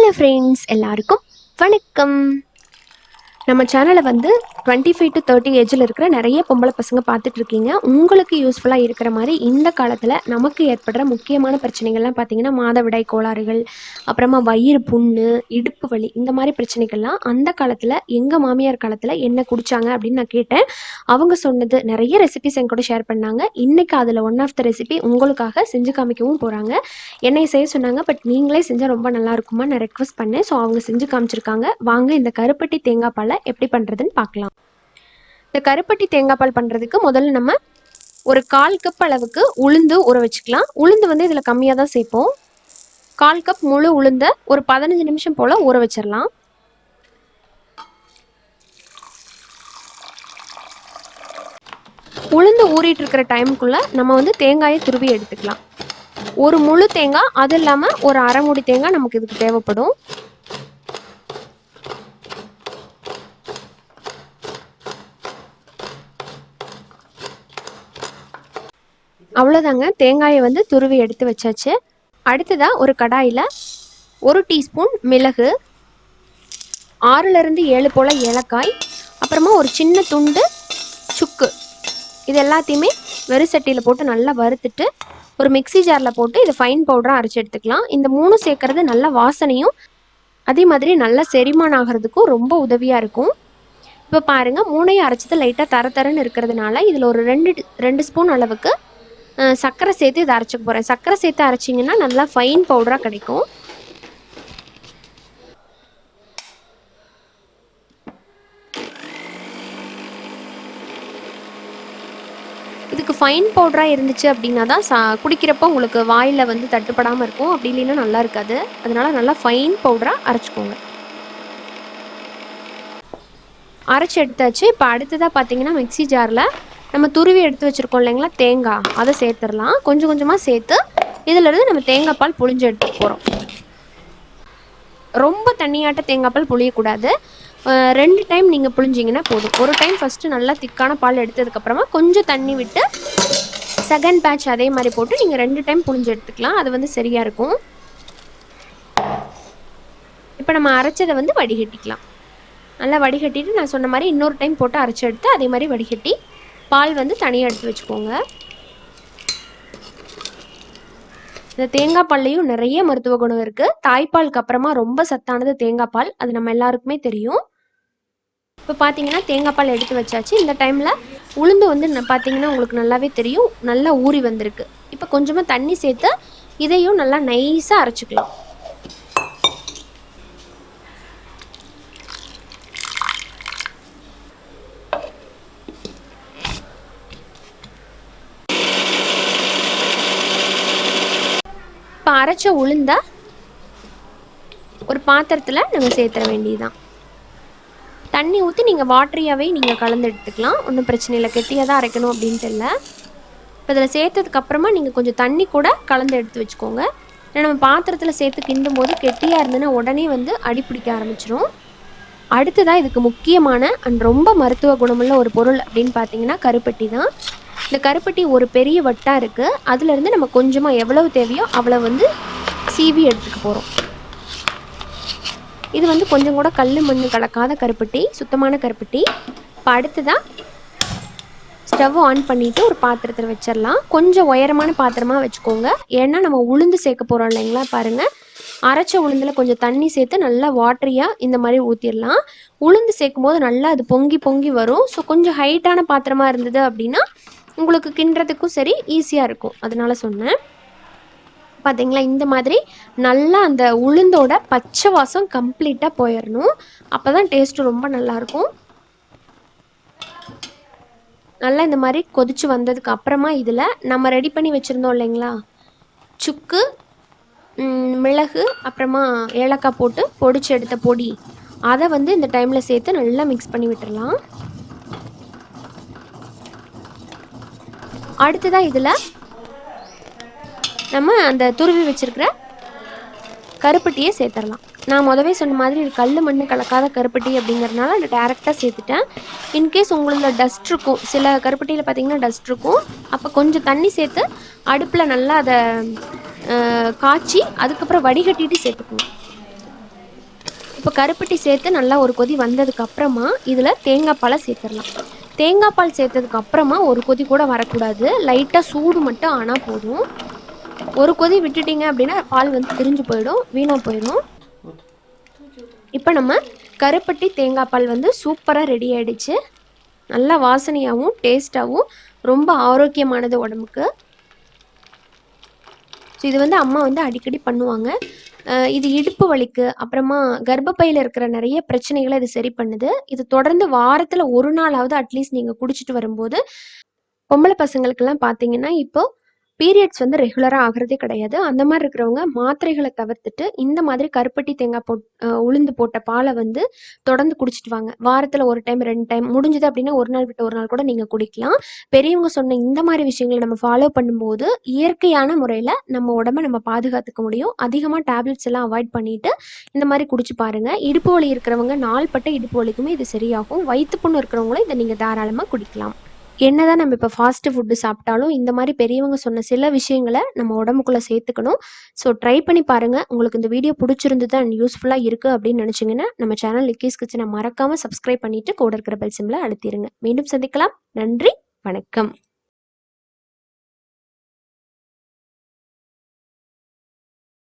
Hello friends, எல்லாருக்கும் வணக்கம். நம்ம சேனலை வந்து 25 to 30 ஏஜில் இருக்கிற நிறைய பொம்பளை பசங்க பார்த்துட்டு இருக்கீங்க. உங்களுக்கு யூஸ்ஃபுல்லாக இருக்கிற மாதிரி இந்த காலத்தில் நமக்கு ஏற்படுற முக்கியமான பிரச்சனைகள்லாம் பார்த்தீங்கன்னா மாதவிடாய் கோளாறுகள், அப்புறமா வயிறு புண்ணு, இடுப்பு வலி, இந்த மாதிரி பிரச்சனைகள்லாம் அந்த காலத்தில் எங்கள் மாமியார் காலத்தில் என்ன குடித்தாங்க அப்படின்னு நான் கேட்டேன். அவங்க சொன்னது நிறைய ரெசிபிஸ் என் கூட ஷேர் பண்ணாங்க. இன்றைக்கி அதில் ஒன் ஆஃப் த ரெசிபி உங்களுக்காக செஞ்சு காமிக்கவும் போகிறாங்க. என்னை செய்ய சொன்னாங்க, பட் நீங்களே செஞ்சால் ரொம்ப நல்லா இருக்குமா நான் ரெக்வஸ்ட் பண்ணேன். ஸோ அவங்க செஞ்சு காமிச்சிருக்காங்க. வாங்க இந்த கருப்பட்டி தேங்காய் பாலை எப்படி பண்ணுறதுன்னு பார்க்கலாம். இந்த கருப்பட்டி தேங்காய் பால் பண்ணுறதுக்கு முதல்ல நம்ம ஒரு 1/4 கப் அளவுக்கு உளுந்து ஊற வச்சுக்கலாம். உளுந்து வந்து இதில் கம்மியாக தான் சேர்ப்போம். 1/4 கப் முழு உளுந்தை ஒரு 15 நிமிஷம் போல் ஊற வச்சிடலாம். உளுந்து ஊறிட்டு இருக்கிற டைமுக்குள்ளே நம்ம வந்து தேங்காயை துருவி எடுத்துக்கலாம். ஒரு முழு தேங்காய், அது இல்லாமல் ஒரு அரை மூடி தேங்காய் நமக்கு இதுக்கு தேவைப்படும். அவ்வளோதாங்க, தேங்காயை வந்து துருவி எடுத்து வச்சாச்சு. அடுத்ததாக ஒரு கடாயில் 1 டீஸ்பூன் மிளகு, 6லேருந்து 7 போல் ஏலக்காய், அப்புறமா ஒரு சின்ன துண்டு சுக்கு, இது எல்லாத்தையுமே வெறும் சட்டியில் போட்டு நல்லா வறுத்துட்டு ஒரு மிக்சி ஜாரில் போட்டு இதை ஃபைன் பவுடராக அரைச்சி எடுத்துக்கலாம். இந்த 3 சேர்க்கறது நல்ல வாசனையும் அதே மாதிரி நல்லா செரிமானம் ஆகிறதுக்கும் ரொம்ப உதவியாக இருக்கும். இப்போ பாருங்கள், 3ஐயும் அரைச்சது லைட்டாக தரன்னு இருக்கிறதுனால இதில் ஒரு 2 ஸ்பூன் அளவுக்கு சர்க்கரை சேர்த்து இதை அரைச்சிக்க போகிறேன். சர்க்கரை சேர்த்து அரைச்சிங்கன்னா நல்லா ஃபைன் பவுடராக கிடைக்கும். இதுக்கு ஃபைன் பவுடராக இருந்துச்சு அப்படின்னா தான் குடிக்கிறப்போ உங்களுக்கு வாயில் வந்து தட்டுப்படாமல் இருக்கும். அப்படி இல்லைன்னா நல்லா இருக்காது. அதனால் நல்லா ஃபைன் பவுடராக அரைச்சிக்கோங்க. அரைச்சி எடுத்தாச்சு. இப்போ அடுத்ததாக பார்த்தீங்கன்னா மிக்சி ஜாரில் நம்ம துருவி எடுத்து வச்சுருக்கோம் இல்லைங்களா தேங்காய், அதை சேர்த்துடலாம். கொஞ்சம் கொஞ்சமாக சேர்த்து இதிலிருந்து நம்ம தேங்காய் பால் புழிஞ்சு எடுத்துக்க போகிறோம். ரொம்ப தண்ணியாட்ட தேங்காய் பால் புழியக்கூடாது. 2 டைம் நீங்கள் புழிஞ்சிங்கன்னா போதும். ஒரு டைம் ஃபஸ்ட்டு நல்லா திக்கான பால் எடுத்ததுக்கப்புறமா கொஞ்சம் தண்ணி விட்டு செகண்ட் பேட்ச் அதே மாதிரி போட்டு நீங்கள் 2 டைம் புழிஞ்சு எடுத்துக்கலாம். அது வந்து சரியாக இருக்கும். இப்போ நம்ம அரைச்சதை வந்து வடிகட்டிக்கலாம். நல்லா வடிகட்டிட்டு நான் சொன்ன மாதிரி இன்னொரு டைம் போட்டு அரைச்சி எடுத்து அதே மாதிரி வடிகட்டி பால் வந்து தனியாக எடுத்து வச்சுக்கோங்க. இந்த தேங்காய் பால்லையும் நிறைய மருத்துவ குணம் இருக்குது. தாய்ப்பாலுக்கு அப்புறமா ரொம்ப சத்தானது தேங்காய் பால், அது நம்ம எல்லாருக்குமே தெரியும். இப்போ பார்த்தீங்கன்னா தேங்காய் பால் எடுத்து வச்சாச்சு. இந்த டைமில் உளுந்து வந்து பார்த்தீங்கன்னா உங்களுக்கு நல்லாவே தெரியும், நல்லா ஊறி வந்திருக்கு. இப்போ கொஞ்சமாக தண்ணி சேர்த்து இதையும் நல்லா நைஸாக அரைச்சிக்கலாம். இப்போ அரைச்ச உளுந்த ஒரு பாத்திரத்தில் நம்ம சேர்த்துற வேண்டியதுதான். தண்ணி ஊற்றி நீங்கள் வாட்டரியாகவே நீங்கள் கலந்து எடுத்துக்கலாம். ஒன்றும் பிரச்சனை இல்லை, கெட்டியாக தான் அரைக்கணும் அப்படின்ட்டு இல்லை. இப்போ இதில் சேர்த்ததுக்கப்புறமா நீங்கள் கொஞ்சம் தண்ணி கூட கலந்து எடுத்து வச்சுக்கோங்க. ஏன்னா நம்ம பாத்திரத்தில் சேர்த்து கிண்டும் போது கெட்டியாக இருந்ததுன்னா உடனே வந்து அடிப்பிடிக்க ஆரம்பிச்சிடும். அடுத்ததாக இதுக்கு முக்கியமான அண்ட் ரொம்ப மருத்துவ குணமுள்ள ஒரு பொருள் அப்படின்னு பார்த்தீங்கன்னா கருப்பட்டி தான். இந்த கருப்பட்டி ஒரு பெரிய வட்டாக இருக்குது. அதுலேருந்து நம்ம கொஞ்சமாக எவ்வளவு தேவையோ அவ்வளோ வந்து சீவி எடுத்துக்க போகிறோம். இது வந்து கொஞ்சம் கூட கல் மண் கலக்காத கருப்பட்டி, சுத்தமான கருப்பட்டி. இப்போ அடுத்ததாக ஸ்டவ் ஆன் பண்ணிவிட்டு ஒரு பாத்திரத்தில் வச்சிடலாம். கொஞ்சம் உயரமான பாத்திரமாக வச்சுக்கோங்க. ஏன்னா நம்ம உளுந்து சேர்க்க போகிறோம் இல்லைங்களா. பாருங்கள், அரைச்ச உளுந்தில் கொஞ்சம் தண்ணி சேர்த்து நல்லா வாட்டரியாக இந்த மாதிரி ஊற்றிடலாம். உளுந்து சேர்க்கும் போது நல்லா அது பொங்கி பொங்கி வரும். ஸோ கொஞ்சம் ஹைட்டான பாத்திரமாக இருந்தது அப்படின்னா உங்களுக்கு கிண்டுறதுக்கும் சரி ஈஸியாக இருக்கும். அதனால சொன்னேன். பார்த்தீங்களா, இந்த மாதிரி நல்லா அந்த உளுந்தோட பச்சை வாசம் கம்ப்ளீட்டாக போயிடணும். அப்போ தான் டேஸ்ட்டு ரொம்ப நல்லாயிருக்கும். நல்லா இந்த மாதிரி கொதித்து வந்ததுக்கு அப்புறமா இதில் நம்ம ரெடி பண்ணி வச்சுருந்தோம் இல்லைங்களா சுக்கு, மிளகு, அப்புறமா ஏலக்காய் போட்டு பொடிச்சு எடுத்த பொடி, அதை வந்து இந்த டைமில் சேர்த்து நல்லா மிக்ஸ் பண்ணி விட்டுடலாம். அடுத்ததாக இதில் நம்ம அந்த துருவி வச்சுருக்கிற கருப்பட்டியை சேர்த்துடலாம். நான் முதவே சொன்ன மாதிரி இது கல் மண் கலக்காத கருப்பட்டி அப்படிங்கிறதுனால நான் டேரெக்டாக சேர்த்துட்டேன். இன்கேஸ் உங்களோட டஸ்ட் இருக்கும், சில கருப்பட்டியில் பார்த்திங்கன்னா டஸ்ட் இருக்கும், அப்போ கொஞ்சம் தண்ணி சேர்த்து அடுப்பில் நல்லா அதை காய்ச்சி அதுக்கப்புறம் வடிகட்டிட்டு சேர்த்துக்கணும். இப்போ கருப்பட்டி சேர்த்து நல்லா ஒரு கொதி வந்ததுக்கு அப்புறமா இதில் தேங்காய் பாலை சேர்த்துடலாம். தேங்காய் பால் சேர்த்ததுக்கு அப்புறமா ஒரு கொதி கூட வரக்கூடாது, லைட்டாக சூடு மட்டும் ஆனால் போதும். ஒரு கொதி விட்டுட்டீங்க அப்படின்னா பால் வந்து திரிஞ்சு போயிடும், வீணாக போயிடும். இப்போ நம்ம கருப்பட்டி தேங்காய் பால் வந்து சூப்பராக ரெடி ஆயிடுச்சு. நல்லா வாசனையாகவும் டேஸ்ட்டாகவும் ரொம்ப ஆரோக்கியமானது உடம்புக்கு. ஸோ இது வந்து அம்மா வந்து அடிக்கடி பண்ணுவாங்க. இது இடுப்பு வலிக்கு, அப்புறமா கர்ப்பப்பையில் இருக்கிற நிறைய பிரச்சனைகளை இது சரி பண்ணுது. இது தொடர்ந்து வாரத்தில் ஒரு நாளாவது அட்லீஸ்ட் நீங்கள் குடிச்சிட்டு வரும்போது, பொம்பளை பசங்களுக்கெல்லாம் பார்த்தீங்கன்னா இப்போ பீரியட்ஸ் வந்து ரெகுலராக ஆகிறதே கிடையாது. அந்த மாதிரி இருக்கிறவங்க மாத்திரைகளை தவிர்த்துட்டு இந்த மாதிரி கருப்பட்டி தேங்காய் உளுந்து போட்ட பாலை வந்து தொடர்ந்து குடிச்சிட்டு வாங்க. வாரத்தில் ஒரு டைம் 2 டைம் முடிஞ்சது அப்படின்னா ஒரு நாள் விட்டு ஒரு நாள் கூட நீங்கள் குடிக்கலாம். பெரியவங்க சொன்ன இந்த மாதிரி விஷயங்களை நம்ம ஃபாலோ பண்ணும்போது இயற்கையான முறையில் நம்ம உடம்ப நம்ம பாதுகாத்துக்க முடியும். அதிகமாக டேப்லெட்ஸ் எல்லாம் அவாய்ட் பண்ணிட்டு இந்த மாதிரி குடிச்சு பாருங்க. இடுப்பு வலி இருக்கிறவங்க நாள்பட்ட இடுப்பு வலிக்குமே இது சரியாகும். வயிற்று புண்ணு இருக்கிறவங்களும் இதை நீங்கள் தாராளமாக குடிக்கலாம். என்னதான் நம்ம இப்போ ஃபாஸ்ட் ஃபுட்டு சாப்பிட்டாலும் இந்த மாதிரி பெரியவங்க சொன்ன சில விஷயங்களை நம்ம உடம்புக்குள்ளே சேர்த்துக்கணும். ஸோ ட்ரை பண்ணி பாருங்கள். உங்களுக்கு இந்த வீடியோ பிடிச்சிருந்தது அண்ட் யூஸ்ஃபுல்லாக இருக்குது அப்படின்னு நினச்சிங்கன்னா நம்ம சேனல் லிக்கீஸ் கிச்சனை மறக்காமல் சப்ஸ்கிரைப் பண்ணிவிட்டு கூட இருக்கிற பெல் சிம்மில் அழுத்திடுங்க. மீண்டும் சந்திக்கலாம். நன்றி, வணக்கம்.